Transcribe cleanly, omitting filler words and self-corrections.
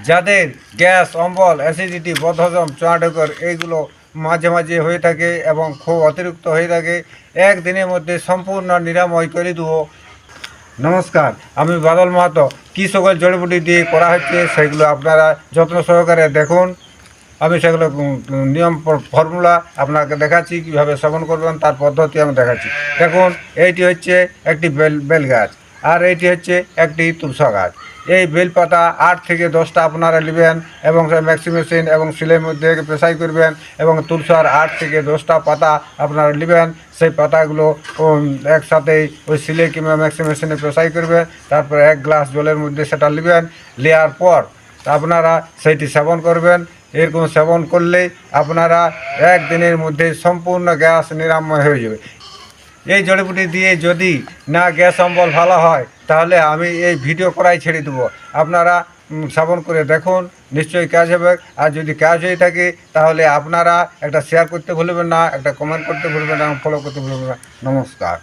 যাদের গ্যাস, অম্বল, অ্যাসিডিটি, বদহজম, চোয়াঢেকর এইগুলো মাঝে মাঝে হয়ে থাকে এবং খুব অতিরিক্ত হয়ে থাকে, একদিনের মধ্যে সম্পূর্ণ নিরাময় করে দেবো। নমস্কার, আমি বাদল মাহাতো। কী সকল জড়িবুটি দিয়ে করা হচ্ছে সেগুলো আপনারা যত্ন সহকারে দেখুন। আমি সেগুলো নিয়ম ফর্মুলা আপনাকে দেখাচ্ছি, কীভাবে সেবন করবেন তার পদ্ধতি আমি দেখাচ্ছি। দেখুন, এইটি হচ্ছে একটি বেল গাছ, আর এইটি হচ্ছে একটি তুলসা গাছ। এই বেলপাতা 8 থেকে 10টা আপনারা নেবেন এবং ম্যাক্সিমেশিন এবং শিলের মধ্যে পেশাই করবেন, এবং তুলসার 8 থেকে 10টা পাতা আপনারা নেবেন। সেই পাতাগুলো একসাথেই ওই শিলে কিংবা ম্যাক্সিমেশিনে পেশাই করবেন। তারপর 1 গ্লাস জলের মধ্যে সেটা নেবেন। নেওয়ার পর আপনারা সেইটি সেবন করবেন। এরকম সেবন করলেই আপনারা একদিনের মধ্যে সম্পূর্ণ গ্যাস নিরাময় হয়ে যাবে। এই জড়িবুটি দিয়ে যদি না গ্যাস অম্বল ভালো হয়, তাহলে আমি এই ভিডিও করাই ছেড়ে দেবো। আপনারা সেবন করে দেখুন, নিশ্চয়ই কাজ হবে। আর যদি কাজ হয়ে থাকে তাহলে আপনারা একটা শেয়ার করতে ভুলবেন না, একটা কমেন্ট করতে ভুলবেন না, ফলো করতে ভুলবেন না। নমস্কার।